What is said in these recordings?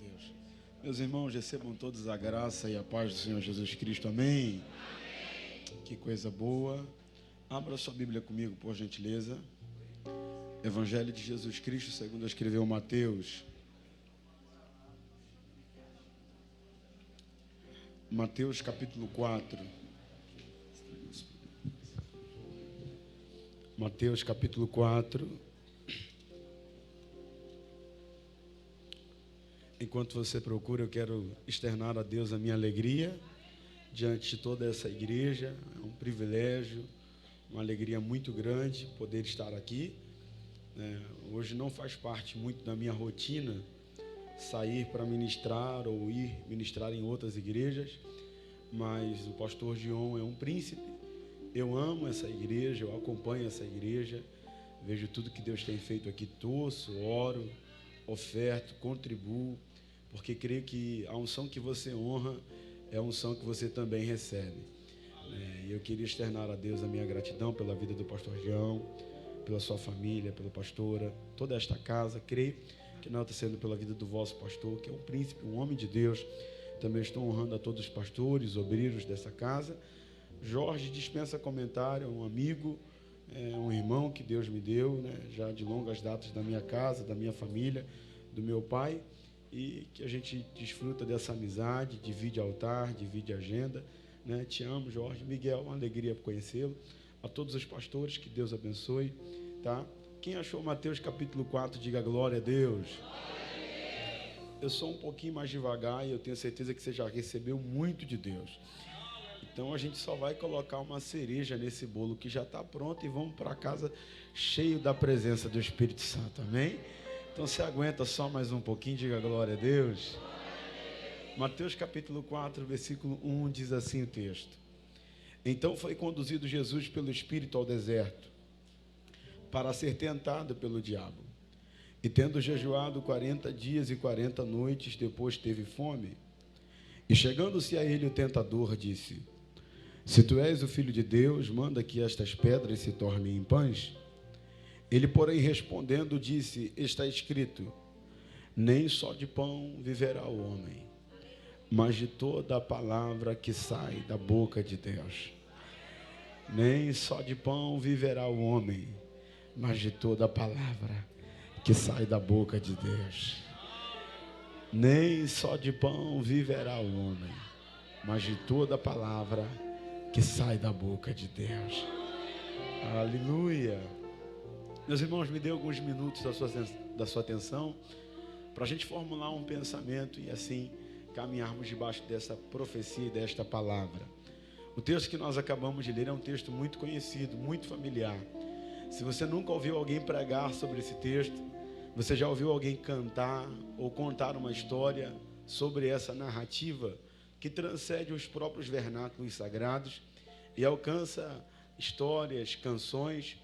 Deus. Meus irmãos, recebam todos a graça e a paz do Senhor Jesus Cristo. Amém? Que coisa boa. Abra sua Bíblia comigo, por gentileza. Evangelho de Jesus Cristo, segundo escreveu Mateus. Mateus capítulo 4. Mateus capítulo 4. Enquanto você procura, eu quero externar a Deus a minha alegria diante de toda essa igreja. É um privilégio, uma alegria muito grande poder estar aqui. Hoje não faz parte muito da minha rotina sair para ministrar ou ir ministrar em outras igrejas, mas o pastor Gion é um príncipe. Eu amo essa igreja, eu acompanho essa igreja, vejo tudo que Deus tem feito aqui, torço, oro, oferto, contribuo, porque creio que a unção que você honra é a unção que você também recebe. E eu queria externar a Deus a minha gratidão pela vida do pastor João, pela sua família, pela pastora, toda esta casa. Creio que não está sendo pela vida do vosso pastor, que é um príncipe, um homem de Deus. Também estou honrando a todos os pastores, obreiros dessa casa. Jorge dispensa comentário, um amigo, um irmão que Deus me deu, já de longas datas da minha casa, da minha família, do meu pai, e que a gente desfruta dessa amizade, divide altar, divide agenda, Te amo, Jorge. Miguel, uma alegria conhecê-lo. A todos os pastores, que Deus abençoe, tá? Quem achou Mateus capítulo 4, diga glória a Deus. Eu sou um pouquinho mais devagar e eu tenho certeza que você já recebeu muito de Deus. Então a gente só vai colocar uma cereja nesse bolo que já está pronto e vamos para casa cheio da presença do Espírito Santo, amém? Então você aguenta só mais um pouquinho, diga glória a Deus. Mateus capítulo 4, versículo 1 diz assim o texto: Então foi conduzido Jesus pelo Espírito ao deserto, para ser tentado pelo diabo. E tendo jejuado 40 dias e 40 noites, depois teve fome. E chegando-se a ele o tentador, disse: Se tu és o Filho de Deus, manda que estas pedras se tornem em pães. Ele, porém, respondendo, disse: Está escrito, nem só de pão viverá o homem, mas de toda a palavra que sai da boca de Deus. Nem só de pão viverá o homem, mas de toda a palavra que sai da boca de Deus. Nem só de pão viverá o homem, mas de toda a palavra que sai da boca de Deus. Aleluia. Meus irmãos, me dê alguns minutos da sua atenção para a gente formular um pensamento e assim caminharmos debaixo dessa profecia e desta palavra. O texto que nós acabamos de ler é um texto muito conhecido, muito familiar. Se você nunca ouviu alguém pregar sobre esse texto, você já ouviu alguém cantar ou contar uma história sobre essa narrativa que transcende os próprios vernáculos sagrados e alcança histórias, canções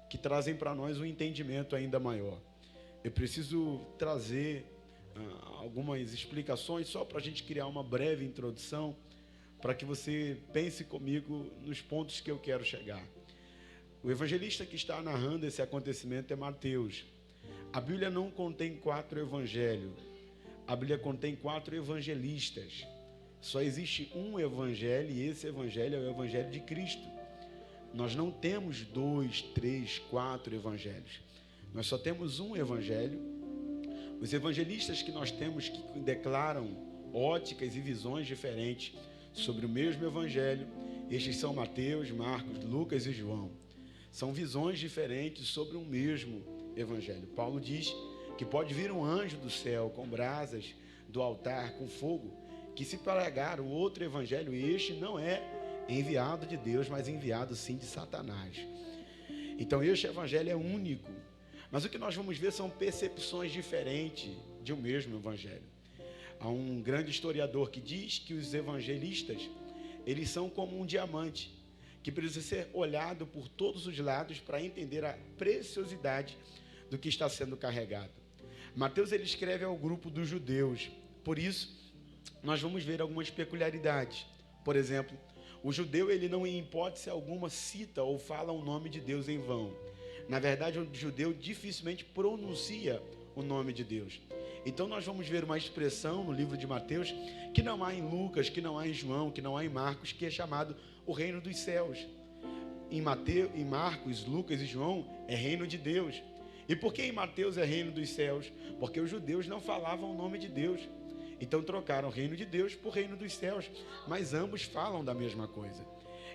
que trazem para nós um entendimento ainda maior. Eu preciso trazer algumas explicações só para a gente criar uma breve introdução, para que você pense comigo nos pontos que eu quero chegar. O evangelista que está narrando esse acontecimento é Mateus. A Bíblia não contém 4 evangelhos. A Bíblia contém 4 evangelistas. Só existe um evangelho e esse evangelho é o evangelho de Cristo. Nós não temos 2, 3, 4 evangelhos. Nós só temos um evangelho. Os evangelistas que nós temos que declaram óticas e visões diferentes sobre o mesmo evangelho, estes são Mateus, Marcos, Lucas e João. São visões diferentes sobre o mesmo evangelho. Paulo diz que pode vir um anjo do céu com brasas do altar, com fogo, que se pregar o outro evangelho, este não é enviado de Deus, mas enviado sim de Satanás. Então este evangelho é único. Mas o que nós vamos ver são percepções diferentes de um mesmo evangelho. Há um grande historiador que diz que os evangelistas, eles são como um diamante, que precisa ser olhado por todos os lados para entender a preciosidade do que está sendo carregado. Mateus, ele escreve ao grupo dos judeus. Por isso, nós vamos ver algumas peculiaridades. Por exemplo, o judeu, ele não em hipótese alguma cita ou fala o nome de Deus em vão. Na verdade, o judeu dificilmente pronuncia o nome de Deus. Então nós vamos ver uma expressão no livro de Mateus que não há em Lucas, que não há em João, que não há em Marcos, que é chamado o reino dos céus. Em Marcos, Lucas e João é reino de Deus. E por que em Mateus é reino dos céus? Porque os judeus não falavam o nome de Deus. Então trocaram o reino de Deus por reino dos céus. Mas ambos falam da mesma coisa.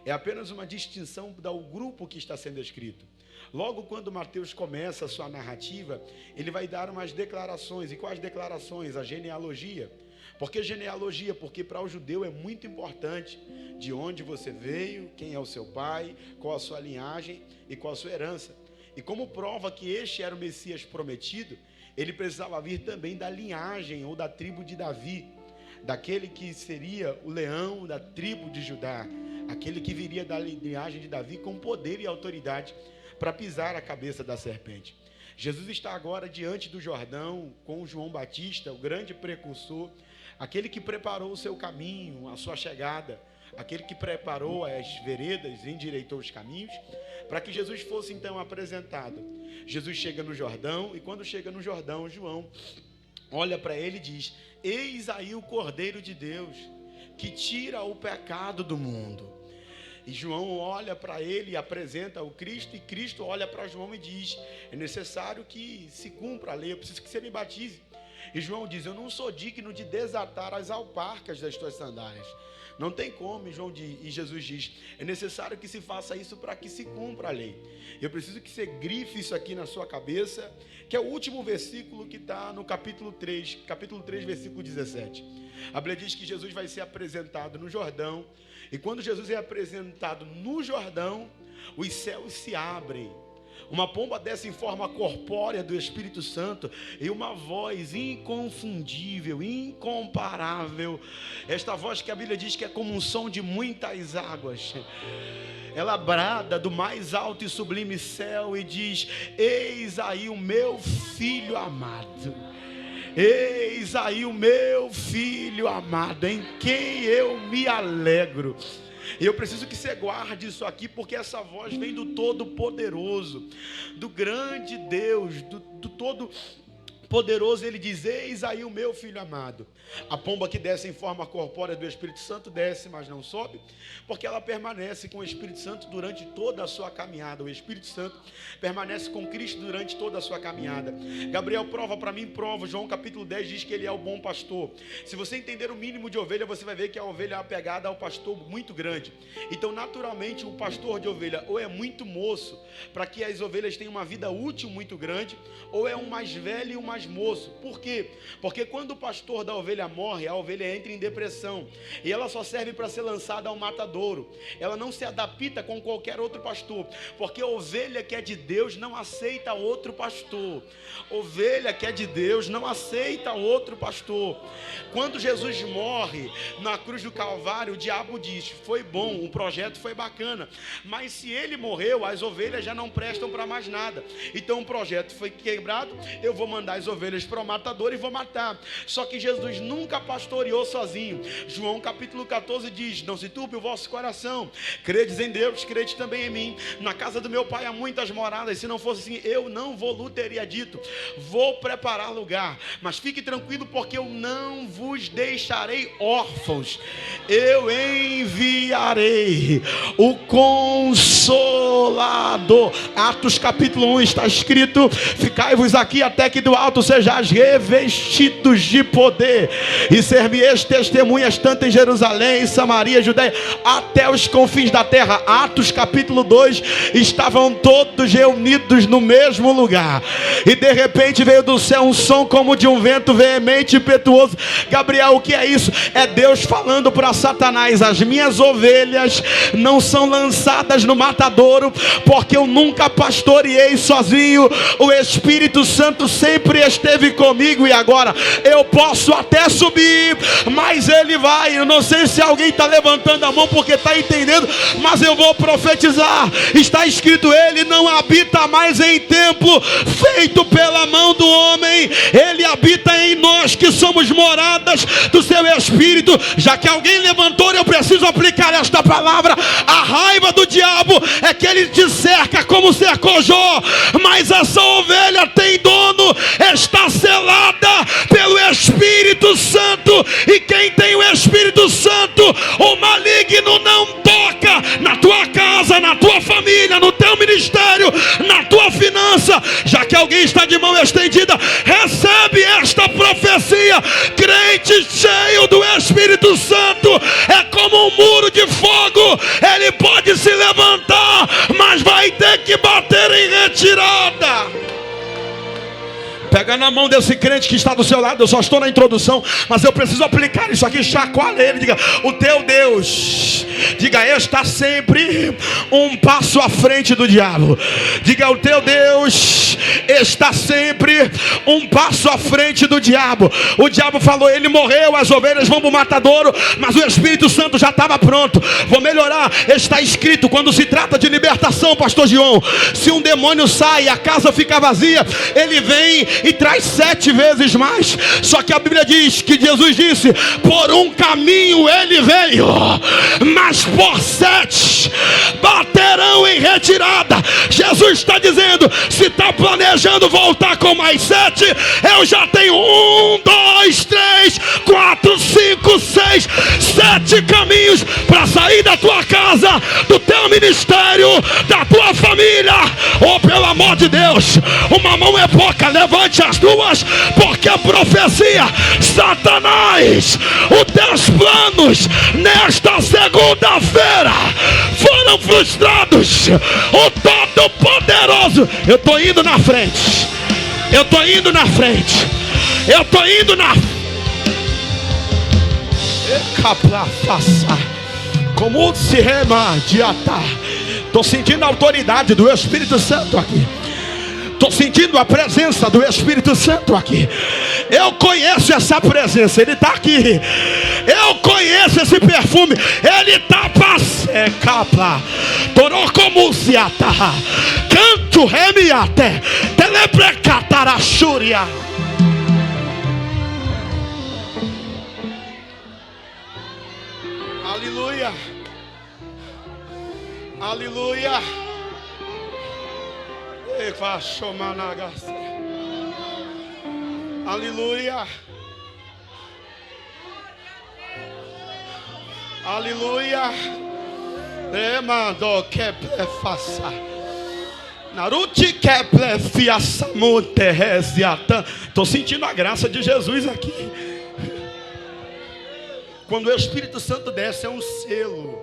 É apenas uma distinção do grupo que está sendo escrito. Logo quando Mateus começa a sua narrativa, ele vai dar umas declarações. E quais declarações? A genealogia. Por que genealogia? Porque para o judeu é muito importante de onde você veio, quem é o seu pai, qual a sua linhagem e qual a sua herança. E como prova que este era o Messias prometido, ele precisava vir também da linhagem ou da tribo de Davi, daquele que seria o leão da tribo de Judá, aquele que viria da linhagem de Davi com poder e autoridade para pisar a cabeça da serpente. Jesus está agora diante do Jordão com João Batista, o grande precursor, aquele que preparou o seu caminho, a sua chegada, aquele que preparou as veredas, endireitou os caminhos, para que Jesus fosse então apresentado. Jesus chega no Jordão, e quando chega no Jordão, João olha para ele e diz: eis aí o Cordeiro de Deus, que tira o pecado do mundo. E João olha para ele e apresenta o Cristo, e Cristo olha para João e diz: é necessário que se cumpra a lei, eu preciso que você me batize. E João diz: eu não sou digno de desatar as alparcas das tuas sandálias. Não tem como, e Jesus diz: é necessário que se faça isso para que se cumpra a lei. Eu preciso que você grife isso aqui na sua cabeça, que é o último versículo que está no capítulo 3, versículo 17. A Bíblia diz que Jesus vai ser apresentado no Jordão, e quando Jesus é apresentado no Jordão, os céus se abrem. Uma pomba desce em forma corpórea do Espírito Santo, e uma voz inconfundível, incomparável. Esta voz que a Bíblia diz que é como um som de muitas águas. Ela brada do mais alto e sublime céu e diz: eis aí o meu filho amado. Eis aí o meu filho amado, em quem eu me alegro. E eu preciso que você guarde isso aqui, porque essa voz vem do Todo-Poderoso, do grande Deus, do Todo-Poderoso. Ele diz: eis aí o meu filho amado. A pomba que desce em forma corpórea do Espírito Santo desce, mas não sobe, porque ela permanece com o Espírito Santo durante toda a sua caminhada. O Espírito Santo permanece com Cristo durante toda a sua caminhada. Gabriel prova para mim, prova. João capítulo 10 diz que ele é o bom pastor. Se você entender o mínimo de ovelha, você vai ver que a ovelha é apegada ao pastor muito grande. Então naturalmente o pastor de ovelha ou é muito moço, para que as ovelhas tenham uma vida útil muito grande, ou é um mais velho e um mais moço. Por quê? Porque quando o pastor da ovelha morre, a ovelha entra em depressão, e ela só serve para ser lançada ao matadouro. Ela não se adapta com qualquer outro pastor, porque a ovelha que é de Deus não aceita outro pastor. Ovelha que é de Deus não aceita outro pastor. Quando Jesus morre na cruz do Calvário, o diabo diz: foi bom, o projeto foi bacana, mas se ele morreu, as ovelhas já não prestam para mais nada. Então o projeto foi quebrado, eu vou mandar as ovelhas para o matador e vou matar. Só que Jesus nunca pastoreou sozinho. João capítulo 14 diz: não se turbe o vosso coração, credes em Deus, credes também em mim. Na casa do meu pai há muitas moradas, se não fosse assim, eu não vou teria dito. Vou preparar lugar, mas fique tranquilo, porque eu não vos deixarei órfãos, eu enviarei o Consolador. Atos capítulo 1 está escrito: ficai-vos aqui até que do alto sejais revestidos de poder, e ser-me-eis testemunhas tanto em Jerusalém, Samaria, Judeia, até os confins da terra. Atos capítulo 2, estavam todos reunidos no mesmo lugar, e de repente veio do céu um som como de um vento veemente e impetuoso. Gabriel, o que é isso? É Deus falando para Satanás: as minhas ovelhas não são lançadas no matadouro, porque eu nunca pastoreei sozinho. O Espírito Santo sempre esteve comigo, e agora eu posso até subir, mas ele vai. Eu não sei se alguém está levantando a mão porque está entendendo, mas eu vou profetizar. Está escrito: ele não habita mais em templo feito pela mão do homem, ele habita em nós, que somos moradas do seu Espírito. Já que alguém levantou, eu preciso aplicar esta palavra. A raiva do diabo é que ele te cerca como cercou Jó, mas essa ovelha tem dono, está selada pelo de mão estendida, recebe esta profecia. Crente cheio do Espírito Santo é como um muro de fogo. Ele pode se levantar, mas vai ter que bater em retirada. Pega na mão desse crente que está do seu lado. Eu só estou na introdução, mas eu preciso aplicar isso aqui. Chacoalhe ele, diga: o teu Deus, diga, está sempre um passo à frente do diabo. Diga: o teu Deus está sempre um passo à frente do diabo. O diabo falou: ele morreu, as ovelhas vão para o matadouro, mas o Espírito Santo já estava pronto. Vou melhorar. Está escrito, quando se trata de libertação, pastor Gion, se um demônio sai e a casa fica vazia, ele vem e traz 7 vezes mais. Só que a Bíblia diz que Jesus disse: por um caminho ele veio, mas por 7 baterão em retirada. Jesus está dizendo: se está planejando voltar com mais 7, eu já tenho 1, 2, 3, 4, 5, 6, 7 caminhos para sair da tua casa, do teu ministério, da tua família. Oh, pelo amor de Deus, uma mão é pouca, levante as duas, porque a profecia: Satanás, os teus planos nesta segunda-feira foram frustrados. O Todo-Poderoso, eu estou indo na frente, eu estou indo na frente, eu estou indo na como se rema de atar. Estou sentindo a autoridade do Espírito Santo aqui. Estou sentindo a presença do Espírito Santo aqui. Eu conheço essa presença, ele está aqui. Eu conheço esse perfume, ele está passando. Torocomuciata, canto remiate, teleprecataraxúria. Aleluia, aleluia. Aleluia, aleluia. Remando que faça Naruti que fiaça monterresiatan. Estou sentindo a graça de Jesus aqui. Quando o Espírito Santo desce, é um selo.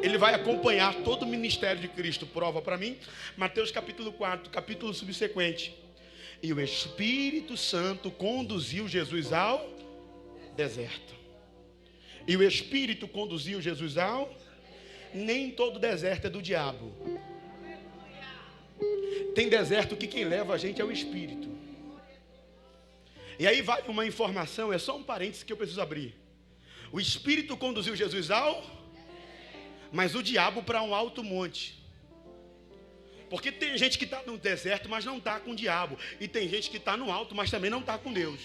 Ele vai acompanhar todo o ministério de Cristo. Prova para mim, Mateus capítulo 4, capítulo subsequente. E o Espírito Santo conduziu Jesus ao deserto. E o Espírito conduziu Jesus ao... Nem todo deserto é do diabo. Tem deserto que quem leva a gente é o Espírito. E aí vai uma informação, é só um parênteses que eu preciso abrir. O Espírito conduziu Jesus ao... Mas o diabo para um alto monte. Porque tem gente que está no deserto, mas não está com o diabo. E tem gente que está no alto, mas também não está com Deus.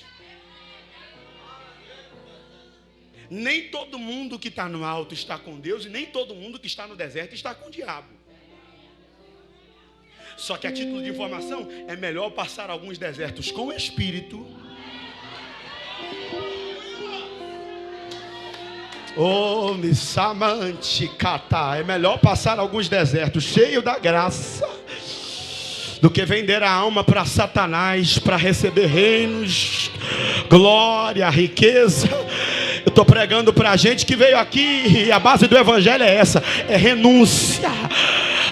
Nem todo mundo que está no alto está com Deus. E nem todo mundo que está no deserto está com o diabo. Só que a título de informação, é melhor passar alguns desertos com o Espírito. Oh, missamante cata. É melhor passar alguns desertos cheio da graça do que vender a alma para Satanás para receber reinos, glória, riqueza. Eu estou pregando para a gente que veio aqui e a base do evangelho é essa, é renúncia.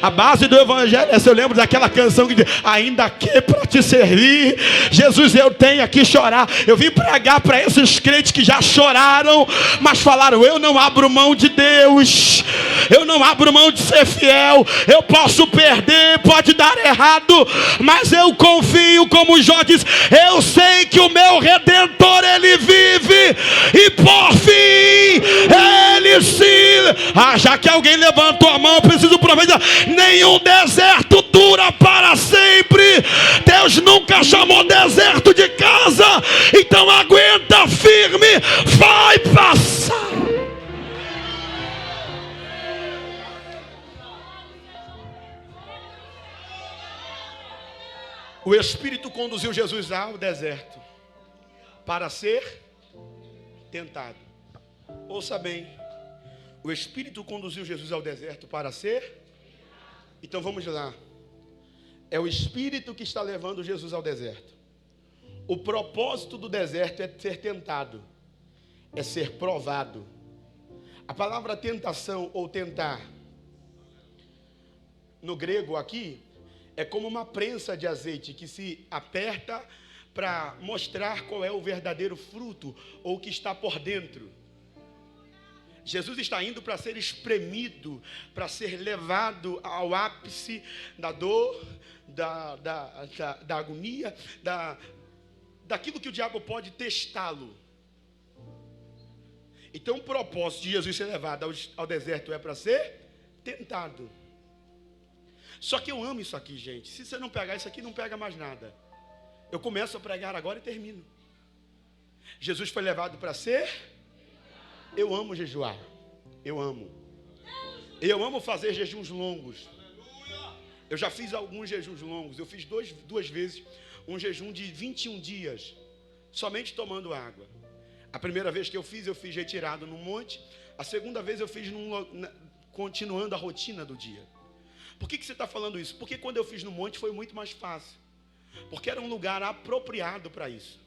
A base do evangelho é essa. Eu lembro daquela canção que diz: ainda que para te servir, Jesus, eu tenho aqui chorar. Eu vim pregar para esses crentes que já choraram, mas falaram: eu não abro mão de Deus, eu não abro mão de ser fiel. Eu posso perder, pode dar errado, mas eu confio, como Jó diz: eu sei que o meu Redentor, ele vive, e por fim ele se... já que alguém levantou a mão, eu preciso aproveitar. Nenhum deserto dura para sempre. Deus nunca chamou deserto de casa. Então aguenta firme, vai passar. O Espírito conduziu Jesus ao deserto para ser tentado. Ouça bem. O Espírito conduziu Jesus ao deserto para ser... Então vamos lá. É o Espírito que está levando Jesus ao deserto. O propósito do deserto é ser tentado, é ser provado. A palavra tentação ou tentar, no grego aqui, é como uma prensa de azeite que se aperta para mostrar qual é o verdadeiro fruto ou o que está por dentro. Jesus está indo para ser espremido, para ser levado ao ápice da dor, da agonia, daquilo que o diabo pode testá-lo. Então o propósito de Jesus ser levado ao deserto é para ser tentado. Só que eu amo isso aqui, gente. Se você não pegar isso aqui, não pega mais nada. Eu começo a pregar agora e termino. Jesus foi levado para ser... Eu amo jejuar. Eu amo. Eu amo fazer jejuns longos. Eu já fiz alguns jejuns longos. Eu fiz duas vezes um jejum de 21 dias, somente tomando água. A primeira vez que eu fiz retirado num monte. A segunda vez eu fiz continuando a rotina do dia. Por que você está falando isso? Porque quando eu fiz no monte foi muito mais fácil. Porque era um lugar apropriado para isso.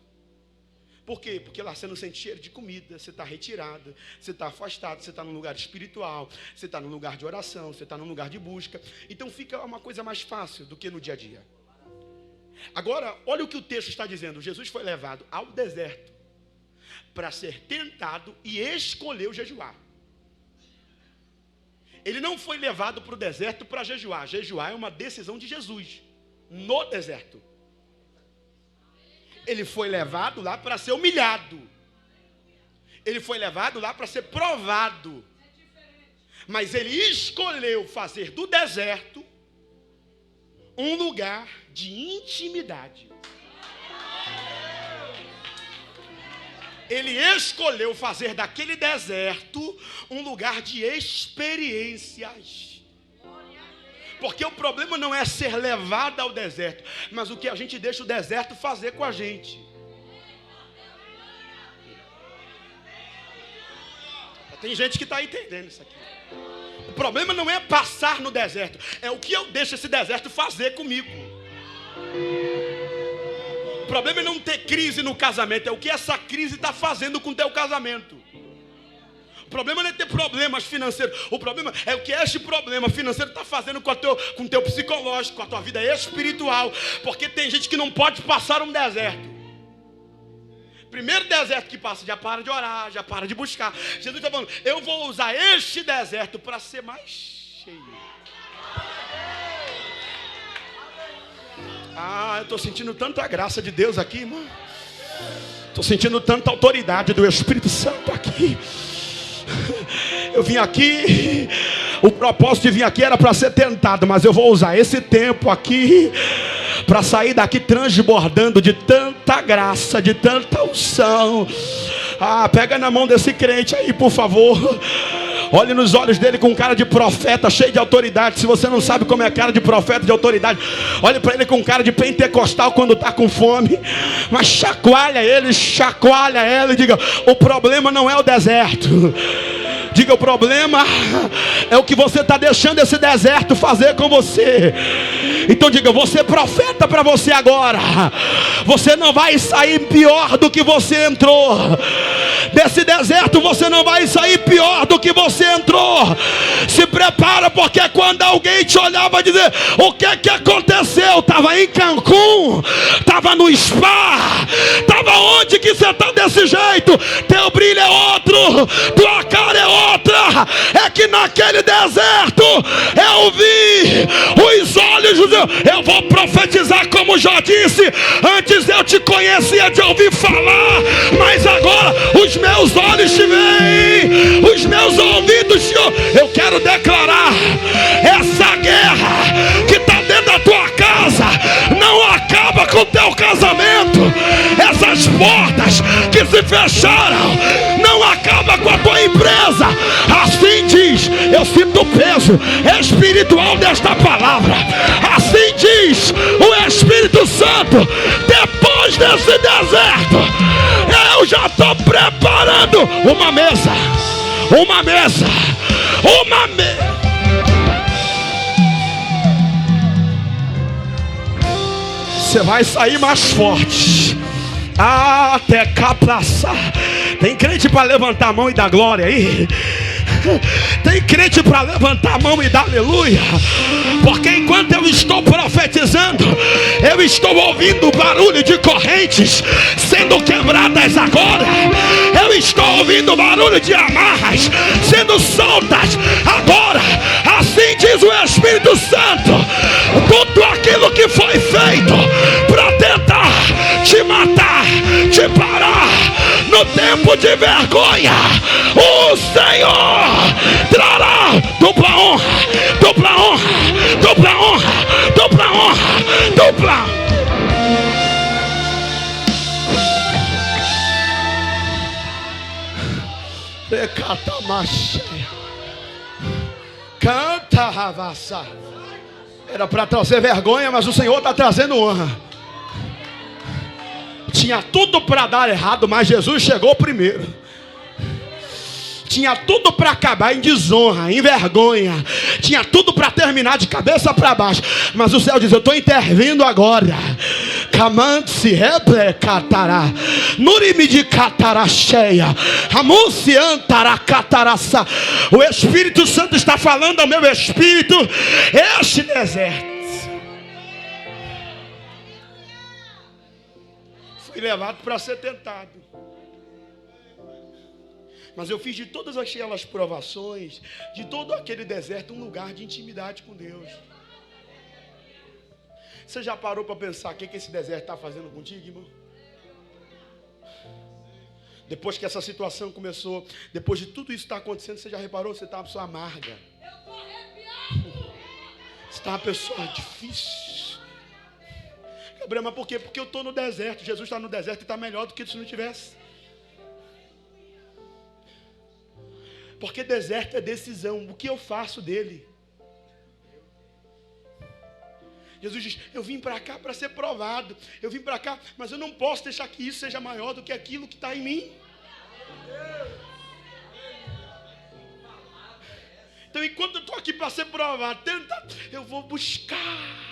Por quê? Porque lá você não sente cheiro de comida, você está retirado, você está afastado, você está num lugar espiritual, você está num lugar de oração, você está num lugar de busca. Então fica uma coisa mais fácil do que no dia a dia. Agora, olha o que o texto está dizendo. Jesus foi levado ao deserto para ser tentado e escolheu jejuar. Ele não foi levado para o deserto para jejuar. Jejuar é uma decisão de Jesus no deserto. Ele foi levado lá para ser humilhado. Ele foi levado lá para ser provado. Mas ele escolheu fazer do deserto um lugar de intimidade. Ele escolheu fazer daquele deserto um lugar de experiências. Porque o problema não é ser levado ao deserto, mas o que a gente deixa o deserto fazer com a gente. Tem gente que está entendendo isso aqui. O problema não é passar no deserto, é o que eu deixo esse deserto fazer comigo. O problema é não ter crise no casamento, é o que essa crise está fazendo com o teu casamento. O problema não é ter problemas financeiros. O problema é o que este problema financeiro está fazendo com o teu psicológico, com a tua vida espiritual. Porque tem gente que não pode passar um deserto. Primeiro deserto que passa, já para de orar, já para de buscar. Jesus está falando, eu vou usar este deserto para ser mais cheio. Eu estou sentindo tanta graça de Deus aqui, irmão. Estou sentindo tanta autoridade do Espírito Santo aqui. Eu vim aqui, o propósito de vir aqui era para ser tentado, mas eu vou usar esse tempo aqui para sair daqui transbordando de tanta graça, de tanta unção. Pega na mão desse crente aí, por favor. Olhe nos olhos dele com cara de profeta, cheio de autoridade. Se você não sabe como é a cara de profeta, de autoridade, olhe para ele com cara de pentecostal quando está com fome. Mas chacoalha ele e diga, o problema não é o deserto. Diga, o problema é o que você está deixando esse deserto fazer com você. Então diga, vou ser profeta para você agora. Você não vai sair pior do que você entrou. Desse deserto você não vai sair pior do que você entrou. Se prepara, porque quando alguém te olhar vai dizer, o que aconteceu? Estava em Cancún, estava no spa, estava onde que você está desse jeito? Teu brilho é outro, tua cara é outra. É que naquele deserto eu vi os olhos, eu vou profetizar como já disse. Antes eu te conhecia de ouvir falar, mas agora os meus olhos te veem, os meus ouvidos te ouvem. Eu quero declarar, essa guerra que está dentro da tua casa não acaba com o teu casamento. Essas portas que se fecharam não acaba com a tua empresa. Assim diz, eu sinto o peso espiritual desta palavra. Assim diz o Espírito Santo, depois desse deserto eu já estou preparando uma mesa. você vai sair mais forte. Até capraçar. Tem crente para levantar a mão e dar glória aí? Tem crente para levantar a mão e dar aleluia? Porque enquanto eu estou profetizando, eu estou ouvindo barulho de correntes sendo quebradas agora. Eu estou ouvindo barulho de amarras sendo soltas agora. Assim diz o Espírito Santo. Tudo aquilo que foi feito para tentar te matar, te parar no tempo de vergonha, o Senhor trará dupla honra, dupla honra, dupla honra, dupla honra, dupla. Recata macheia, canta ravassa. Era para trazer vergonha, mas o Senhor está trazendo honra. Tinha tudo para dar errado, mas Jesus chegou primeiro. Tinha tudo para acabar em desonra, em vergonha. Tinha tudo para terminar de cabeça para baixo. Mas o céu diz: eu estou intervindo agora. Camante reprecatará. Nurimi de cataracheia. Amunci antaracataraça. O Espírito Santo está falando ao meu espírito: este deserto. Fui levado para ser tentado. Mas eu fiz de todas aquelas provações, de todo aquele deserto, um lugar de intimidade com Deus. Você já parou para pensar o que esse deserto está fazendo contigo, irmão? Depois que essa situação começou, depois de tudo isso está acontecendo, você já reparou? Você está uma pessoa amarga. Você está uma pessoa difícil. Gabriel, mas por quê? Porque eu estou no deserto. Jesus está no deserto e está melhor do que se não tivesse. Porque deserto é decisão. O que eu faço dele? Jesus diz: eu vim para cá para ser provado. Eu vim para cá, mas eu não posso deixar que isso seja maior do que aquilo que está em mim. Então, enquanto eu estou aqui para ser provado, eu vou buscar.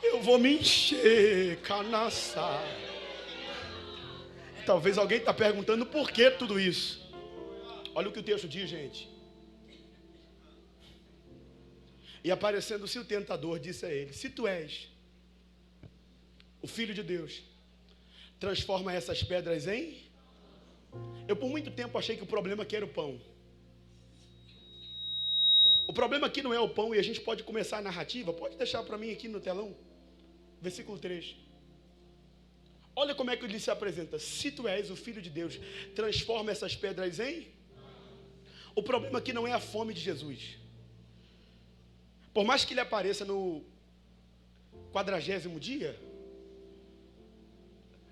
Eu vou me encher, canaçar. Talvez alguém está perguntando por que tudo isso. Olha o que o texto diz, gente. E aparecendo-se o tentador, disse a ele: se tu és o Filho de Deus, transforma essas pedras em... Eu por muito tempo achei que o problema aqui era o pão. O problema aqui não é o pão, e a gente pode começar a narrativa. Pode deixar para mim aqui no telão. Versículo 3. Olha como é que ele se apresenta: se tu és o Filho de Deus, transforma essas pedras em... O problema aqui não é a fome de Jesus. Por mais que ele apareça no 40º dia,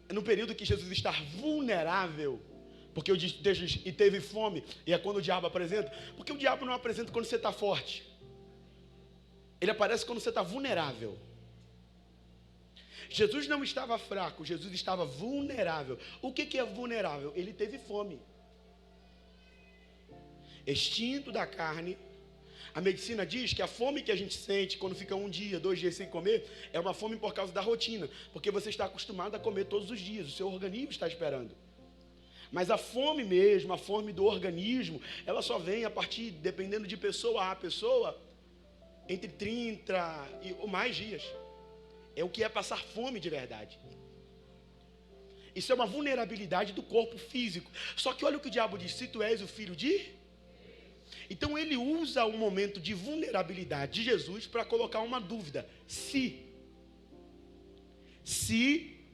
é no período que Jesus está vulnerável. Porque o texto diz: e teve fome. E é quando o diabo apresenta. Porque o diabo não apresenta quando você está forte. Ele aparece quando você está vulnerável. Jesus não estava fraco, Jesus estava vulnerável. O que é vulnerável? Ele teve fome. Extinto da carne. A medicina diz que a fome que a gente sente quando fica 1 dia, 2 dias sem comer, é uma fome por causa da rotina. Porque você está acostumado a comer todos os dias, o seu organismo está esperando. Mas a fome mesmo, a fome do organismo, ela só vem a partir, dependendo de pessoa a pessoa, entre 30 ou mais dias. É o que é passar fome de verdade. Isso é uma vulnerabilidade do corpo físico. Só que olha o que o diabo diz: se tu és o Filho de... Então ele usa o momento de vulnerabilidade de Jesus para colocar uma dúvida. Se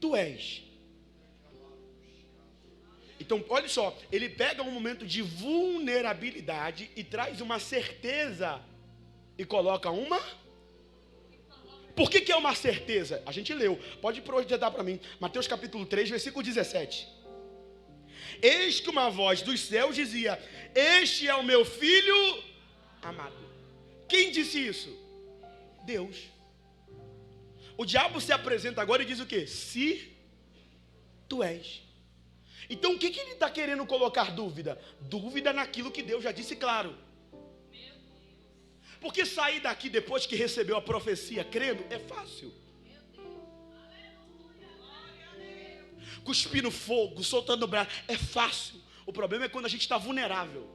tu és. Então, olha só, ele pega um momento de vulnerabilidade e traz uma certeza e coloca uma... Por que é uma certeza? A gente leu, pode projetar para mim, Mateus capítulo 3, versículo 17. Eis que uma voz dos céus dizia: este é o meu filho amado. Quem disse isso? Deus. O diabo se apresenta agora e diz o quê? Se tu és. Então o que ele está querendo colocar dúvida? Dúvida naquilo que Deus já disse claro. Porque sair daqui depois que recebeu a profecia crendo é fácil. Cuspindo fogo, soltando o braço, é fácil. O problema é quando a gente está vulnerável.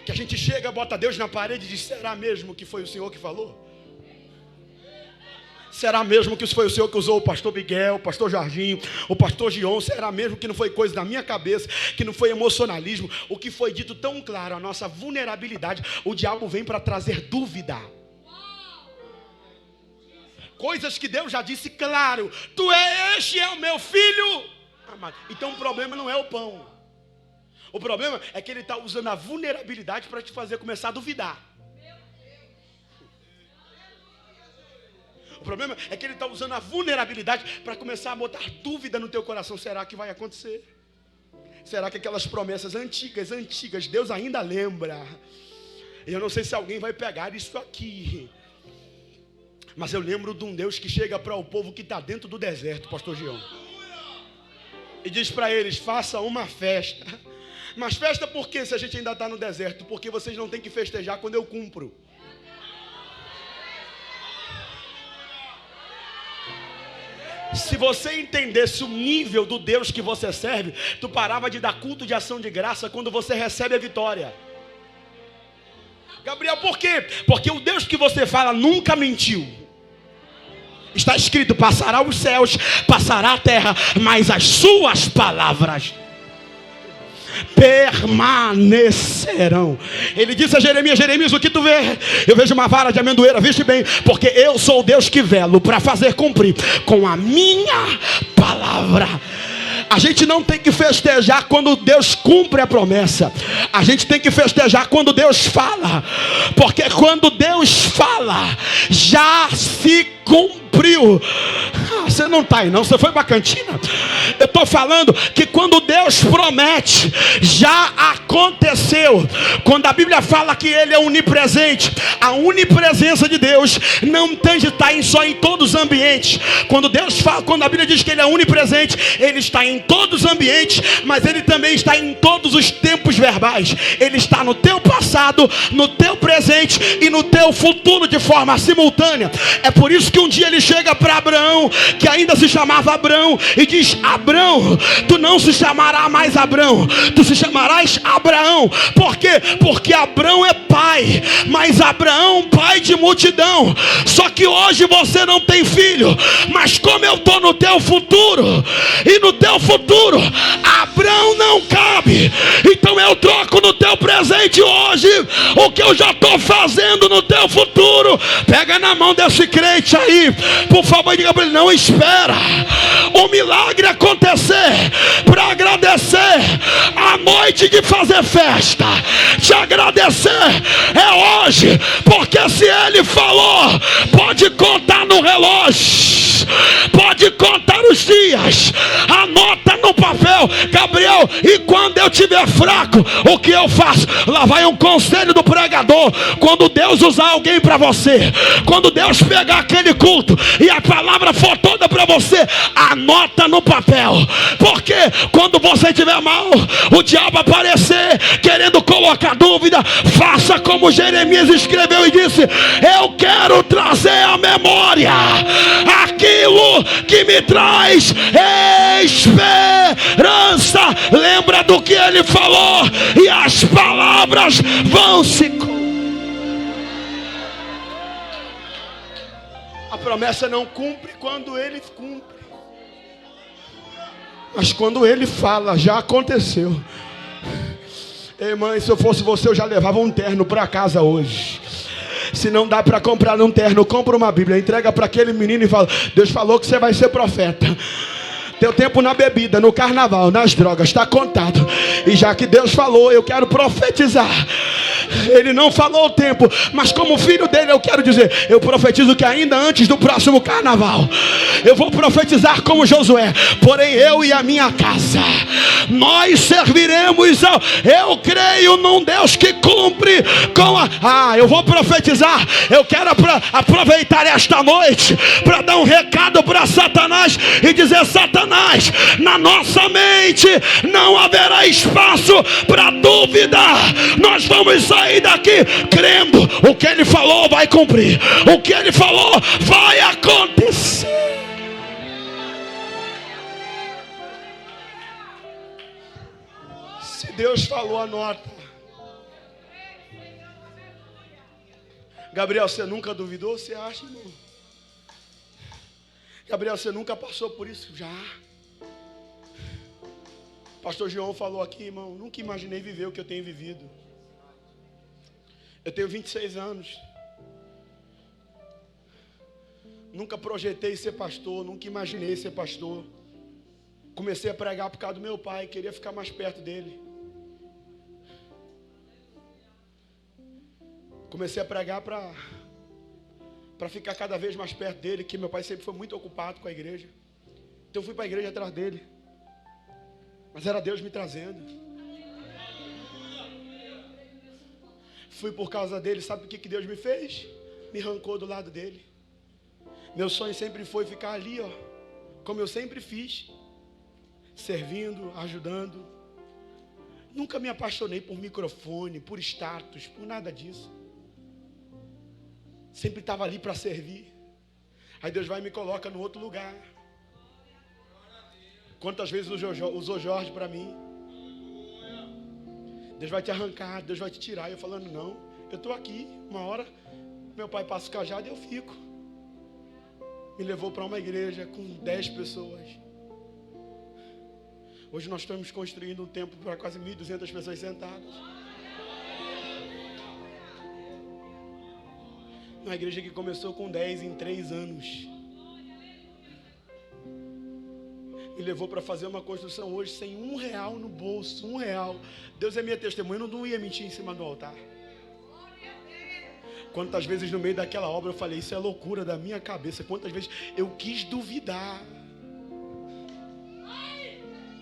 Que a gente chega, bota Deus na parede e diz: será mesmo que foi o Senhor que falou? Será mesmo que foi o Senhor que usou o pastor Miguel, o pastor Jorginho, o pastor Gion? Será mesmo que não foi coisa da minha cabeça, que não foi emocionalismo? O que foi dito tão claro, a nossa vulnerabilidade, o diabo vem para trazer dúvida. Coisas que Deus já disse claro: este é o meu filho amado. Então o problema não é o pão. O problema é que ele está usando a vulnerabilidade para te fazer começar a duvidar. O problema é que ele está usando a vulnerabilidade para começar a botar dúvida no teu coração. Será que vai acontecer? Será que aquelas promessas antigas, Deus ainda lembra? Eu não sei se alguém vai pegar isso aqui, mas eu lembro de um Deus que chega para o povo que está dentro do deserto, pastor Gion, e diz para eles: faça uma festa. Mas festa por quê se a gente ainda está no deserto? Porque vocês não têm que festejar quando eu cumpro. Se você entendesse o nível do Deus que você serve, tu parava de dar culto de ação de graça quando você recebe a vitória. Gabriel, por quê? Porque o Deus que você fala nunca mentiu. Está escrito: passará os céus, passará a terra, mas as suas palavras permanecerão. Ele disse a Jeremias: Jeremias, o que tu vê? Eu vejo uma vara de amendoeira, viste bem, porque eu sou o Deus que velo para fazer cumprir com a minha palavra. A gente não tem que festejar quando Deus cumpre a promessa. A gente tem que festejar quando Deus fala. Porque quando Deus fala, já se cumpriu. Você não está aí não, você foi para a cantina. Eu estou falando que quando Deus promete, já aconteceu. Quando a Bíblia fala que Ele é onipresente, a onipresença de Deus não tem de estar só em todos os ambientes. Quando a Bíblia diz que Ele é onipresente, Ele está em todos os ambientes, mas Ele também está em todos os tempos verbais. Ele está no teu passado, no teu presente e no teu futuro de forma simultânea. É por isso que um dia Ele chega para Abraão, que ainda se chamava Abrão, e diz: Abrão, tu não se chamarás mais Abrão, tu se chamarás Abraão. Por quê? Porque Abrão é pai, mas Abraão pai de multidão. Só que hoje você não tem filho, mas como eu estou no teu futuro, e no teu futuro Abrão não cabe, então eu troco no teu presente hoje o que eu já estou fazendo no teu futuro. Pega na mão desse crente aí, por favor, diga para ele: não espera o milagre acontecer para agradecer. A noite de fazer festa, te agradecer é hoje, porque se Ele falou, pode contar no relógio, pode contar os dias, anota no papel. Gabriel, e quando eu estiver fraco, o que eu faço? Lá vai um conselho do pregador. Quando Deus usar alguém para você, quando Deus pegar aquele culto e a palavra for toda para você, anota no papel. Porque quando você estiver mal, o diabo aparecer querendo colocar dúvida, faça como Jeremias escreveu e disse: eu quero trazer à memória aquilo que me traz esperança. Lembra do que ele falou, e as palavras vão se... A promessa não cumpre quando ele cumpre, mas quando ele fala, já aconteceu. Ei, mãe, se eu fosse você, eu já levava um terno para casa hoje. Se não dá para comprar um terno, compra uma Bíblia, entrega para aquele menino e fala: Deus falou que você vai ser profeta. Teu tempo na bebida, no carnaval, nas drogas, está contado. E já que Deus falou, eu quero profetizar Ele não falou o tempo, mas como filho dele eu quero dizer, eu profetizo que ainda antes do próximo carnaval, eu vou profetizar como Josué: porém eu e a minha casa, nós serviremos ao... Eu creio num Deus que cumpre com a... eu vou profetizar. Eu quero aproveitar esta noite para dar um recado para Satanás e dizer: Satanás, na nossa mente não haverá espaço para dúvida. Nós vamos sair daqui crendo: o que ele falou vai cumprir, o que ele falou vai acontecer. Se Deus falou, anota. Gabriel, você nunca duvidou? Você acha, irmão? Gabriel, você nunca passou por isso? Já. Pastor João falou aqui, irmão, nunca imaginei viver o que eu tenho vivido. Eu tenho 26 anos. Nunca projetei ser pastor, nunca imaginei ser pastor. Comecei a pregar por causa do meu pai, queria ficar mais perto dele. Comecei a pregar para ficar cada vez mais perto dele, que meu pai sempre foi muito ocupado com a igreja. Então eu fui para a igreja atrás dele. Mas era Deus me trazendo. Fui por causa dele. Sabe o que Deus me fez? Me arrancou do lado dele. Meu sonho sempre foi ficar ali, ó, como eu sempre fiz, servindo, ajudando. Nunca me apaixonei por microfone, por status, por nada disso. Sempre estava ali para servir. Aí Deus vai e me coloca no outro lugar. Quantas vezes usou Jorge para mim? Deus vai te arrancar, Deus vai te tirar. E eu falando: não, eu estou aqui. Uma hora meu pai passa o cajado e eu fico. Me levou para uma igreja com 10 pessoas. Hoje nós estamos construindo um templo para quase 1.200 pessoas sentadas. Uma igreja que começou com 10 em 3 anos. Me levou para fazer uma construção hoje sem R$1 no bolso, R$1. Deus é minha testemunha, eu não ia mentir em cima do altar. Quantas vezes no meio daquela obra eu falei: isso é loucura da minha cabeça. Quantas vezes eu quis duvidar.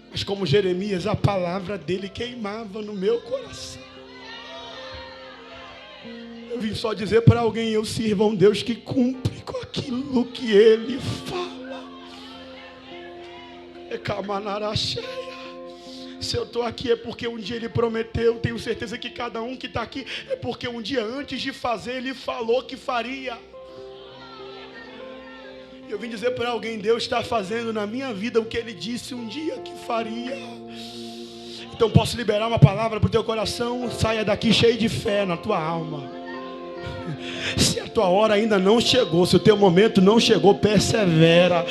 Mas como Jeremias, a palavra dele queimava no meu coração. Eu vim só dizer para alguém: eu sirvo a um Deus que cumpre com aquilo que ele fala. Se eu estou aqui é porque um dia ele prometeu. Tenho certeza que cada um que está aqui é porque um dia antes de fazer ele falou que faria. Eu vim dizer para alguém: Deus está fazendo na minha vida o que ele disse um dia que faria. Então posso liberar uma palavra para o teu coração. Saia daqui cheio de fé na tua alma. Se a tua hora ainda não chegou, se o teu momento não chegou, persevera,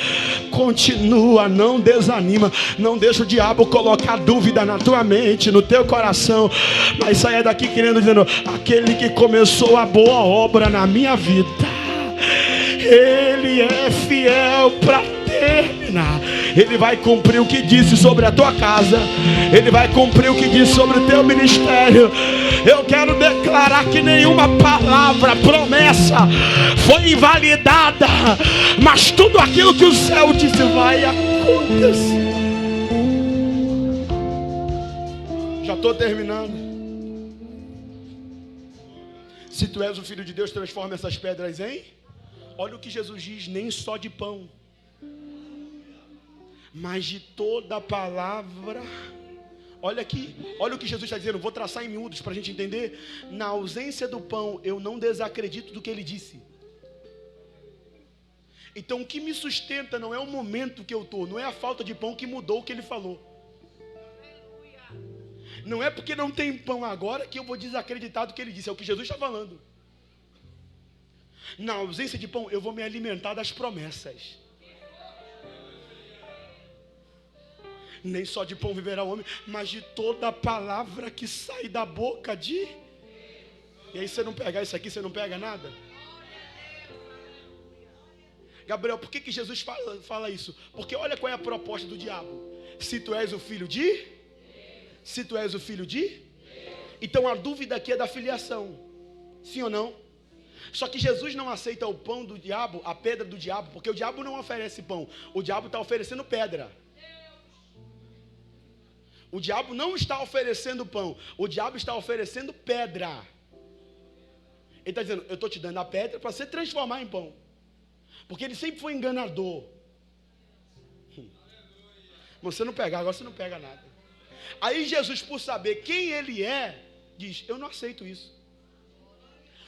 continua, não desanima, não deixa o diabo colocar dúvida na tua mente, no teu coração. Mas saia daqui dizendo: aquele que começou a boa obra na minha vida, ele é fiel para terminar. Ele vai cumprir o que disse sobre a tua casa. Ele vai cumprir o que disse sobre o teu ministério. Eu quero declarar que nenhuma palavra, promessa foi invalidada, mas tudo aquilo que o céu disse vai acontecer. Já estou terminando. Se tu és o Filho de Deus, transforma essas pedras em... Olha o que Jesus diz: nem só de pão, mas de toda a palavra. Olha aqui, olha o que Jesus está dizendo. Vou traçar em miúdos para a gente entender. Na ausência do pão, eu não desacredito do que ele disse. Então o que me sustenta não é o momento que eu estou, não é a falta de pão que mudou o que ele falou. Não é porque não tem pão agora que eu vou desacreditar do que ele disse. É o que Jesus está falando. Na ausência de pão, eu vou me alimentar das promessas. Nem só de pão viverá o homem, mas de toda a palavra que sai da boca de... E aí você não pega isso aqui, você não pega nada? Gabriel, por que Jesus fala isso? Porque olha qual é a proposta do diabo. Se tu és o filho de... Se tu és o filho de... Então a dúvida aqui é da filiação. Sim ou não? Só que Jesus não aceita o pão do diabo, a pedra do diabo, porque o diabo não oferece pão. O diabo está oferecendo pedra. O diabo não está oferecendo pão. O diabo está oferecendo pedra. Ele está dizendo, eu estou te dando a pedra para você transformar em pão. Porque ele sempre foi enganador. Você não pega, agora você não pega nada. Aí Jesus, por saber quem ele é, diz, eu não aceito isso.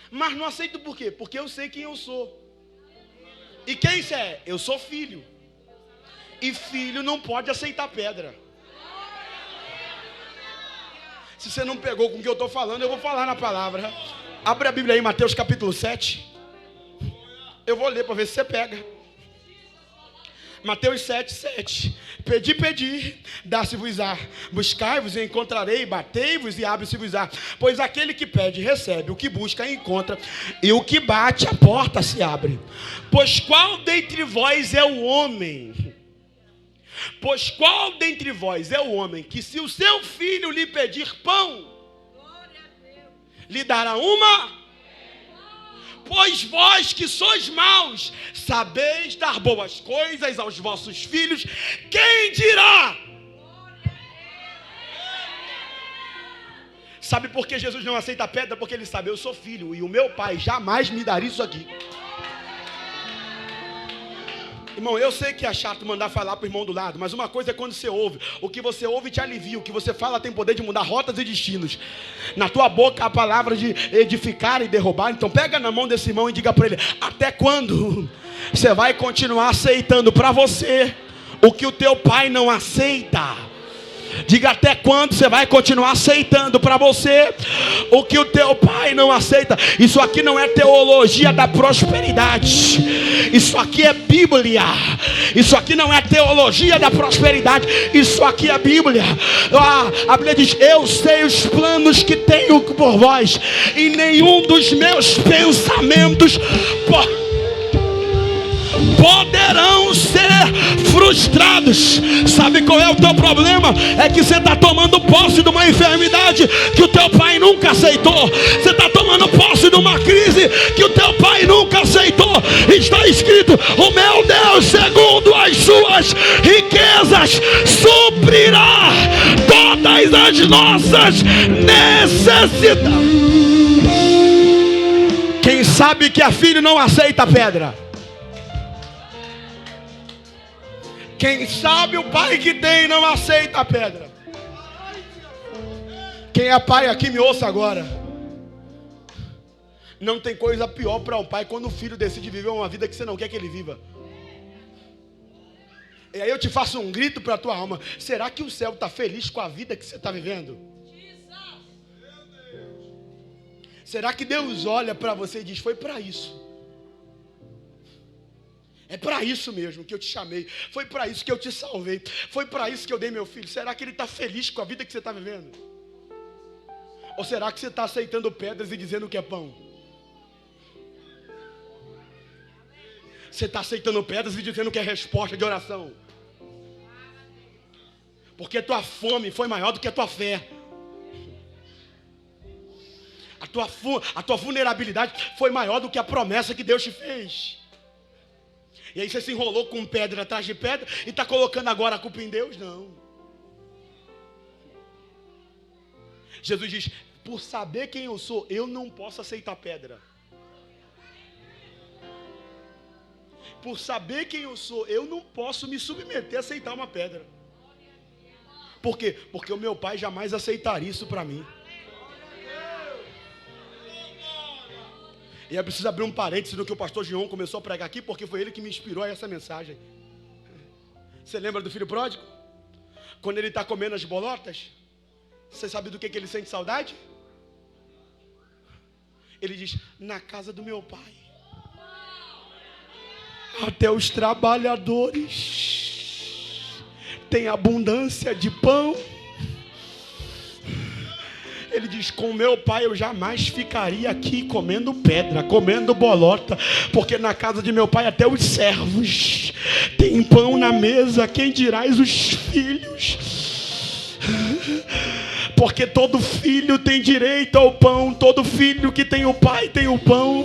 Mas não aceito por quê? Porque eu sei quem eu sou. E quem isso é? Eu sou filho. E filho não pode aceitar pedra. Se você não pegou com o que eu estou falando, eu vou falar na palavra. Abre a Bíblia aí, Mateus capítulo 7. Eu vou ler para ver se você pega. Mateus 7, 7. Pedi, dá-se-vos-á. Buscai-vos e encontrarei, batei-vos e abre-se-vos-á. Pois aquele que pede, recebe, o que busca, encontra, e o que bate, a porta se abre. Pois qual dentre vós é o homem? Pois qual dentre vós é o homem que, se o seu filho lhe pedir pão, lhe dará uma? Pois vós que sois maus, sabeis dar boas coisas aos vossos filhos, quem dirá? Sabe por que Jesus não aceita a pedra? Porque ele sabe, eu sou filho, e o meu pai jamais me daria isso aqui. Irmão, eu sei que é chato mandar falar para o irmão do lado, mas uma coisa é quando você ouve. O que você ouve te alivia, o que você fala tem poder de mudar rotas e destinos. Na tua boca a palavra de edificar e derrubar. Então pega na mão desse irmão e diga para ele, até quando você vai continuar aceitando para você o que o teu pai não aceita? Diga, até quando você vai continuar aceitando para você o que o teu pai não aceita? Isso aqui não é teologia da prosperidade. Isso aqui é Bíblia. Isso aqui não é teologia da prosperidade. Isso aqui é Bíblia. A Bíblia diz, eu sei os planos que tenho por vós, e nenhum dos meus pensamentos poderão ser frustrados. Sabe qual é o teu problema? É que você está tomando posse de uma enfermidade que o teu pai nunca aceitou. Você está tomando posse de uma crise que o teu pai nunca aceitou. Está escrito, o meu Deus, segundo as suas riquezas, suprirá todas as nossas necessidades. Quem sabe que é filho não aceita pedra? Quem sabe o pai que tem não aceita a pedra? Quem é pai aqui me ouça agora. Não tem coisa pior para um pai quando o filho decide viver uma vida que você não quer que ele viva. E aí eu te faço um grito para a tua alma. Será que o céu está feliz com a vida que você está vivendo? Será que Deus olha para você e diz, foi para isso? É para isso mesmo que eu te chamei. Foi para isso que eu te salvei. Foi para isso que eu dei meu filho. Será que ele está feliz com a vida que você está vivendo? Ou será que você está aceitando pedras e dizendo que é pão? Você está aceitando pedras e dizendo que é resposta de oração? Porque a tua fome foi maior do que a tua fé. A tua vulnerabilidade foi maior do que a promessa que Deus te fez. E aí você se enrolou com pedra atrás de pedra e está colocando agora a culpa em Deus? Não. Jesus diz, por saber quem eu sou, eu não posso aceitar pedra. Por saber quem eu sou, eu não posso me submeter a aceitar uma pedra. Por quê? Porque o meu pai jamais aceitaria isso para mim. E é preciso abrir um parênteses no que o pastor Gion começou a pregar aqui, porque foi ele que me inspirou a essa mensagem. Você lembra do filho pródigo? Quando ele está comendo as bolotas, você sabe do que ele sente saudade? Ele diz, na casa do meu pai, até os trabalhadores têm abundância de pão. Ele diz, com meu pai eu jamais ficaria aqui comendo pedra, comendo bolota, porque na casa de meu pai até os servos têm pão na mesa, quem dirás os filhos? Porque todo filho tem direito ao pão. Todo filho que tem o pai tem o pão.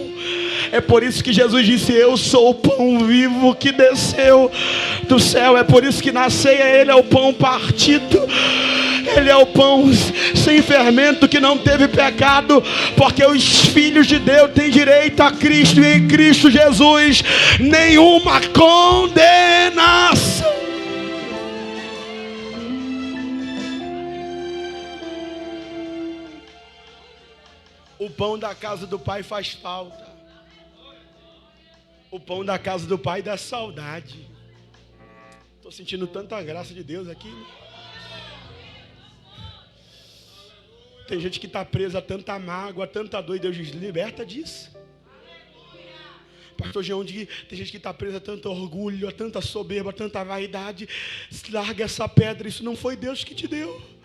É por isso que Jesus disse: eu sou o pão vivo que desceu do céu. É por isso que na ceia Ele é o pão partido. Ele é o pão sem fermento, que não teve pecado. Porque os filhos de Deus têm direito a Cristo, e em Cristo Jesus nenhuma condenação. O pão da casa do Pai faz falta. O pão da casa do Pai dá saudade. Estou sentindo tanta graça de Deus aqui. Tem gente que está presa a tanta mágoa, a tanta dor, e Deus diz: liberta disso. Pastor Jean, tem gente que está presa a tanto orgulho, a tanta soberba, a tanta vaidade. Larga essa pedra, isso não foi Deus que te deu.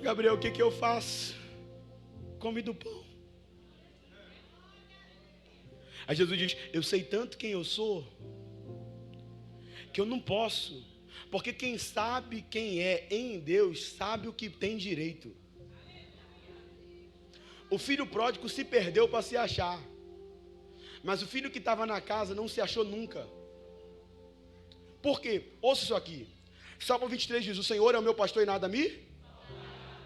Gabriel, o que eu faço? Come do pão. Aí Jesus diz: eu sei tanto quem eu sou, que eu não posso. Porque quem sabe quem é em Deus, sabe o que tem direito. O filho pródigo se perdeu para se achar. Mas o filho que estava na casa não se achou nunca. Por quê? Ouça isso aqui. Salmo 23 diz: o Senhor é o meu pastor e nada me...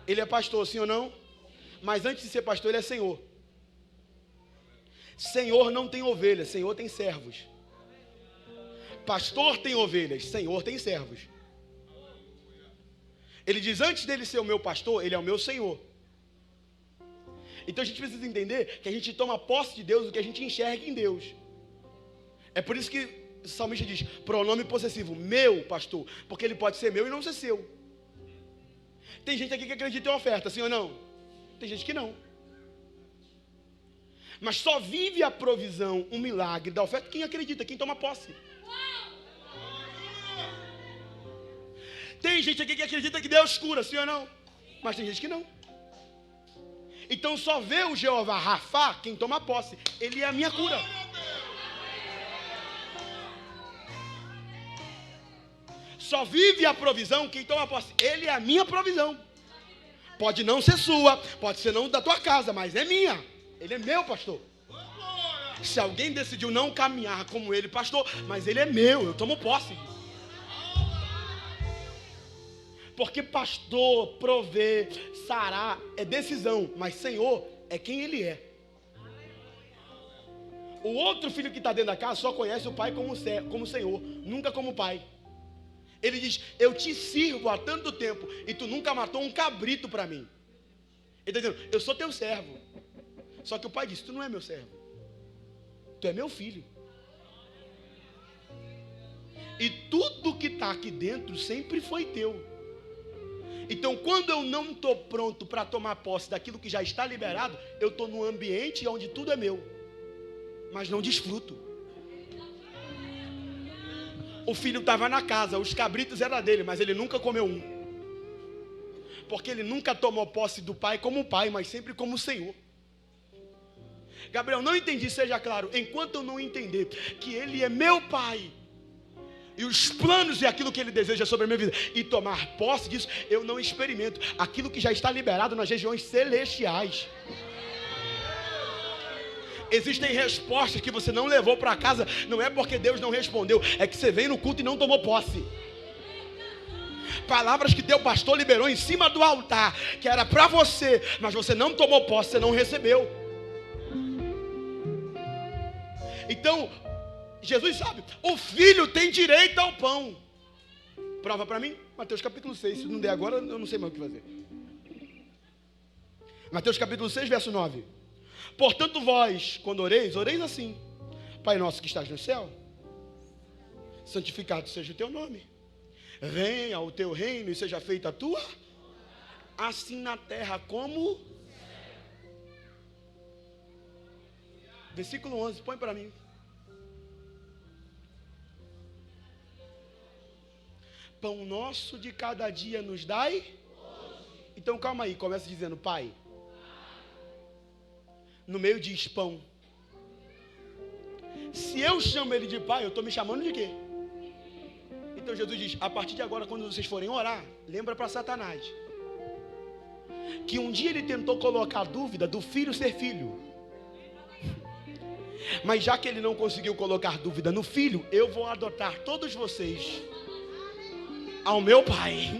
Ele é pastor, sim ou não? Mas antes de ser pastor, ele é Senhor. Senhor não tem ovelhas, Senhor tem servos. Pastor tem ovelhas, Senhor tem servos. Ele diz: antes dele ser o meu pastor, ele é o meu Senhor. Então a gente precisa entender que a gente toma posse de Deus do que a gente enxerga em Deus. É por isso que o salmista diz: pronome possessivo, meu pastor, porque ele pode ser meu e não ser seu. Tem gente aqui que acredita em oferta, sim ou não? Tem gente que não. Mas só vive a provisão, um milagre da oferta quem acredita, quem toma posse. Tem gente aqui que acredita que Deus cura, sim ou não? Mas tem gente que não. Então só vê o Jeová Rafá quem toma posse. Ele é a minha cura. Só vive a provisão quem toma posse. Ele é a minha provisão. Pode não ser sua, pode ser não da tua casa, mas é minha. Ele é meu pastor. Se alguém decidiu não caminhar como ele, pastor, mas ele é meu, eu tomo posse. Porque pastor, prover, sarar é decisão, mas Senhor é quem Ele é. O outro filho que está dentro da casa só conhece o pai como Senhor, nunca como pai. Ele diz: eu te sirvo há tanto tempo e tu nunca matou um cabrito para mim. Ele está dizendo: eu sou teu servo. Só que o pai disse: tu não é meu servo, tu é meu filho. E tudo que está aqui dentro sempre foi teu. Então, quando eu não estou pronto para tomar posse daquilo que já está liberado, eu estou num ambiente onde tudo é meu, mas não desfruto. O filho estava na casa, os cabritos eram dele, mas ele nunca comeu um. Porque ele nunca tomou posse do pai como pai, mas sempre como Senhor. Gabriel, não entendi, seja claro. Enquanto eu não entender que Ele é meu pai, e os planos e aquilo que Ele deseja sobre a minha vida, e tomar posse disso, eu não experimento aquilo que já está liberado nas regiões celestiais. Existem respostas que você não levou para casa, não é porque Deus não respondeu, é que você veio no culto e não tomou posse. Palavras que teu pastor liberou em cima do altar, que era para você, mas você não tomou posse, você não recebeu. Então, Jesus sabe, o filho tem direito ao pão. Prova para mim, Mateus capítulo 6. Se não der agora, eu não sei mais o que fazer. Mateus capítulo 6, verso 9. Portanto vós, quando oreis assim: Pai nosso que estás no céu, santificado seja o teu nome. Venha o teu reino e seja feita a tua, assim na terra como... Versículo 11, põe para mim. Pão nosso de cada dia nos dai. Então calma aí, começa dizendo Pai. No meio diz pão. Se eu chamo Ele de Pai, eu estou me chamando de quê? Então Então Jesus diz, a partir de agora, quando vocês forem orar, lembra para Satanás que um dia ele tentou colocar a dúvida do filho ser filho. Mas já que ele não conseguiu colocar dúvida no filho, eu vou adotar todos vocês ao meu Pai.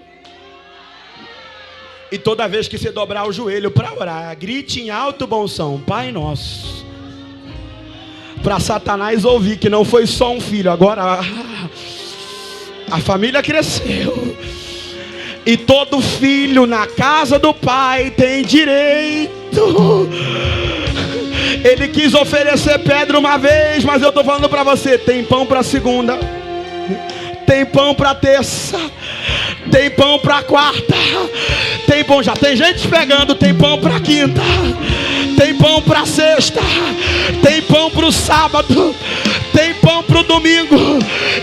E toda vez que você dobrar o joelho para orar, grite em alto bom som, Pai Nosso. Para Satanás ouvir que não foi só um filho, agora a família cresceu. E todo filho na casa do Pai tem direito. Ele quis oferecer pedra uma vez, mas eu estou falando para você, tem pão para segunda, tem pão para terça, tem pão para quarta, tem pão, já tem gente pegando, tem pão para quinta, tem pão para sexta, tem pão para o sábado, tem pão para o domingo.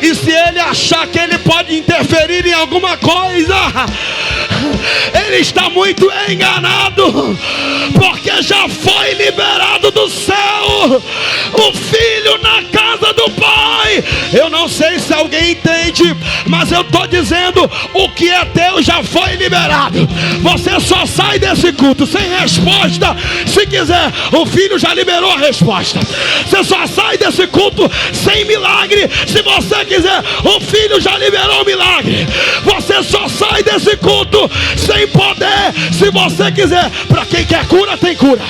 E se ele achar que ele pode interferir em alguma coisa, ele está muito enganado, porque já foi liberado do céu o filho na casa do Pai. Eu não sei se alguém entende, mas eu estou dizendo, o que é teu já foi liberado. Você só sai desse culto sem resposta se quiser. O filho já liberou a resposta. Você só sai desse culto sem milagre se você quiser. O filho já liberou o milagre. Você só sai desse culto sem poder se você quiser. Para quem quer cura, tem cura.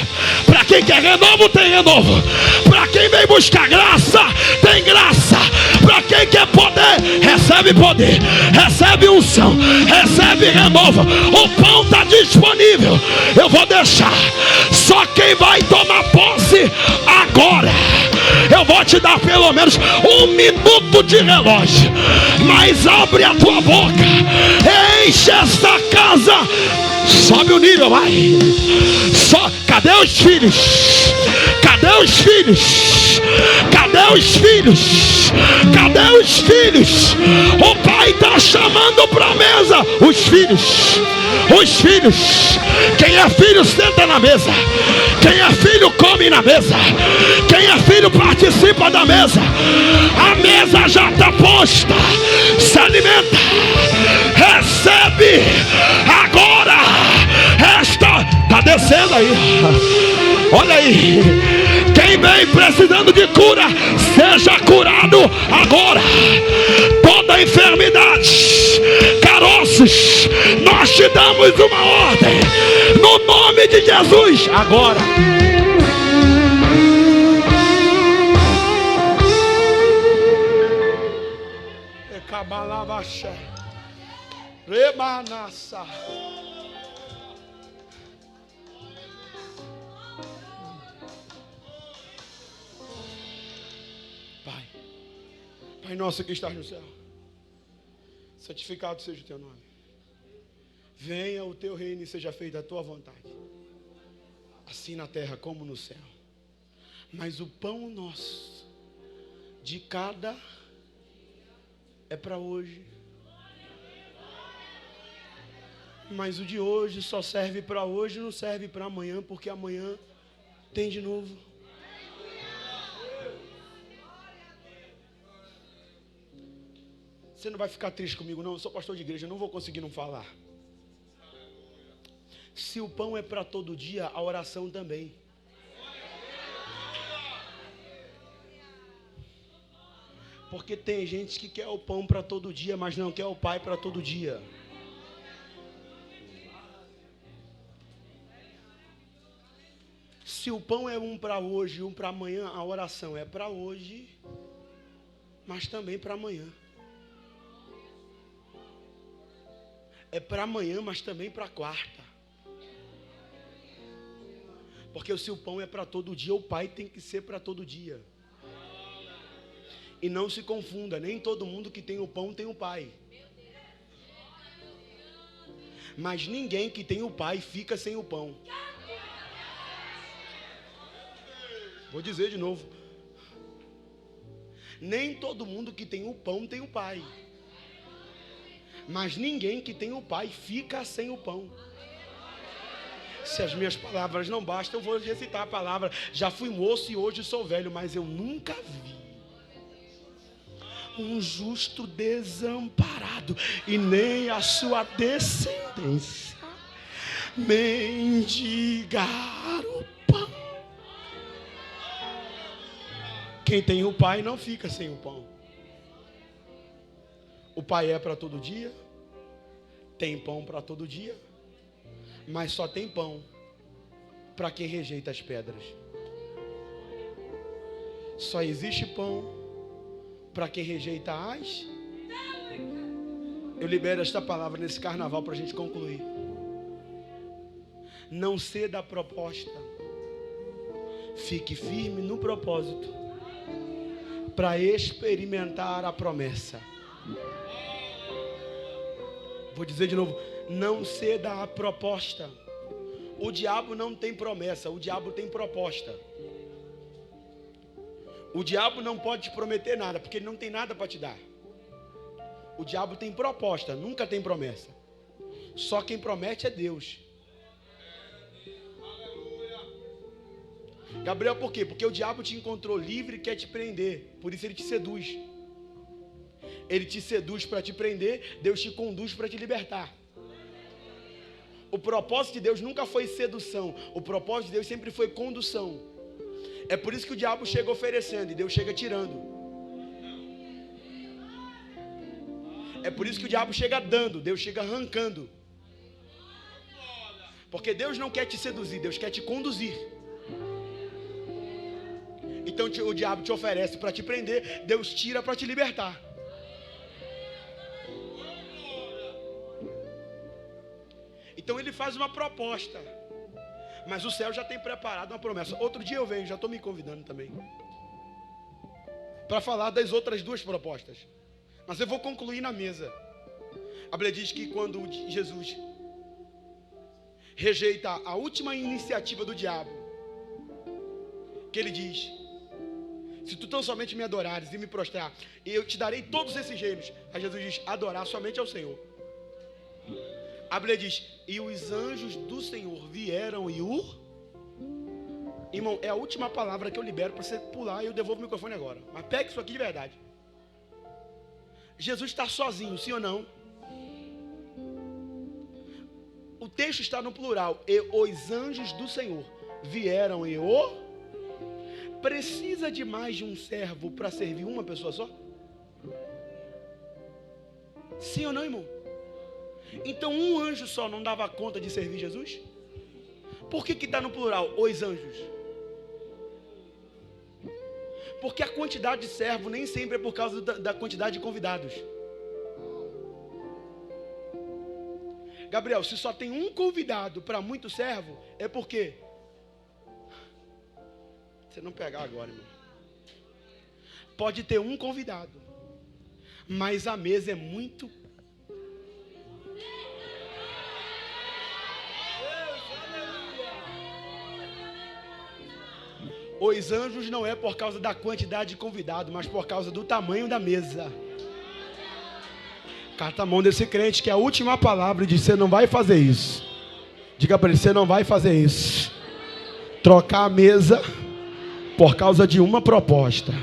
Para quem quer renovo, tem renovo. Para quem vem buscar graça, tem graça. Para quem quer poder, recebe poder, recebe unção, recebe renovo. O pão está disponível. Eu vou deixar só quem vai tomar posse agora. Eu vou te dar pelo menos 1 minuto de relógio, mas abre a tua boca, enche esta casa. Sobe o nível, vai. Cadê os filhos? Cadê os filhos? Cadê os filhos? Cadê os filhos? O Pai está chamando para a mesa os filhos. Os filhos. Quem é filho senta na mesa. Quem é filho come na mesa. Quem é filho participa da mesa. A mesa já está posta. Se alimenta. Recebe agora. Está descendo aí. Olha aí. Quem vem precisando de cura, seja curado agora. Toda enfermidade, caroços, nós te damos uma ordem no nome de Jesus agora. Remanassa. Pai nosso que estás no céu, santificado seja o teu nome. Venha o teu reino e seja feita a tua vontade, assim na terra como no céu. Mas o pão nosso de cada é para hoje. Mas o de hoje só serve para hoje, não serve para amanhã, porque amanhã tem de novo. Você não vai ficar triste comigo não, eu sou pastor de igreja, eu não vou conseguir não falar. Se o pão é para todo dia, a oração também. Porque tem gente que quer o pão para todo dia, mas não quer o Pai para todo dia. Se o pão é um para hoje e um para amanhã, a oração é para hoje, mas também para amanhã. É para amanhã, mas também para quarta. Porque se o pão é para todo dia, o Pai tem que ser para todo dia. E não se confunda, nem todo mundo que tem o pão tem o Pai. Mas ninguém que tem o Pai fica sem o pão. Vou dizer de novo. Nem todo mundo que tem o pão tem o Pai. Mas ninguém que tem o Pai fica sem o pão. Se as minhas palavras não bastam, eu vou recitar a palavra. Já fui moço e hoje sou velho, mas eu nunca vi um justo desamparado, e nem a sua descendência mendigar o pão. Quem tem o Pai não fica sem o pão. O Pai é para todo dia, tem pão para todo dia, mas só tem pão para quem rejeita as pedras. Só existe pão para quem rejeita as. Eu libero esta palavra nesse carnaval para a gente concluir. Não ceda à proposta. Fique firme no propósito para experimentar a promessa. Vou dizer de novo. Não ceda à proposta. O diabo não tem promessa, o diabo tem proposta. O diabo não pode te prometer nada, porque ele não tem nada para te dar. O diabo tem proposta, nunca tem promessa. Só quem promete é Deus. Gabriel, por quê? Porque o diabo te encontrou livre e quer te prender. Por isso ele te seduz. Ele te seduz para te prender, Deus te conduz para te libertar. O propósito de Deus nunca foi sedução. O propósito de Deus sempre foi condução. É por isso que o diabo chega oferecendo e Deus chega tirando. É por isso que o diabo chega dando, Deus chega arrancando. Porque Deus não quer te seduzir, Deus quer te conduzir. Então o diabo te oferece para te prender, Deus tira para te libertar. Então ele faz uma proposta, mas o céu já tem preparado uma promessa. Outro dia eu venho, já estou me convidando também, para falar das outras duas propostas. Mas eu vou concluir na mesa. A Bíblia diz que quando Jesus rejeita a última iniciativa do diabo, que ele diz: se tu tão somente me adorares e me prostrar, eu te darei todos esses reinos. Aí Jesus diz: adorar somente ao Senhor. A Bíblia diz: e os anjos do Senhor vieram e o... Irmão, é a última palavra que eu libero para você pular, e eu devolvo o microfone agora. Mas pegue isso aqui de verdade. Jesus está sozinho, sim ou não? O texto está no plural. E os anjos do Senhor vieram e o... Precisa de mais de um servo para servir uma pessoa só? Sim ou não, irmão? Então um anjo só não dava conta de servir Jesus? Por que está no plural, os anjos? Porque a quantidade de servo nem sempre é por causa da quantidade de convidados. Gabriel, se só tem um convidado para muito servo, é porque... Você não pegar agora, irmão. Pode ter um convidado, mas a mesa é muito... Os anjos não é por causa da quantidade de convidados, mas por causa do tamanho da mesa. Cata a mão desse crente que é a última palavra diz: você não vai fazer isso. Diga para ele: você não vai fazer isso. Trocar a mesa por causa de uma proposta.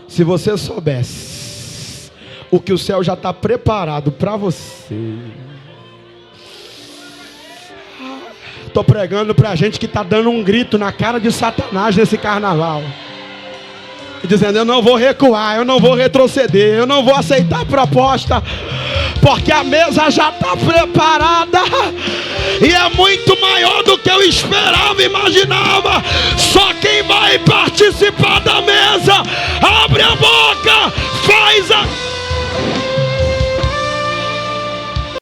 Se você soubesse o que o céu já está preparado para você. Estou pregando para a gente que está dando um grito na cara de Satanás nesse carnaval. Dizendo: eu não vou recuar, eu não vou retroceder, eu não vou aceitar a proposta, porque a mesa já está preparada. E é muito maior do que eu esperava e imaginava. Só quem vai participar da mesa, abre a boca, faz a...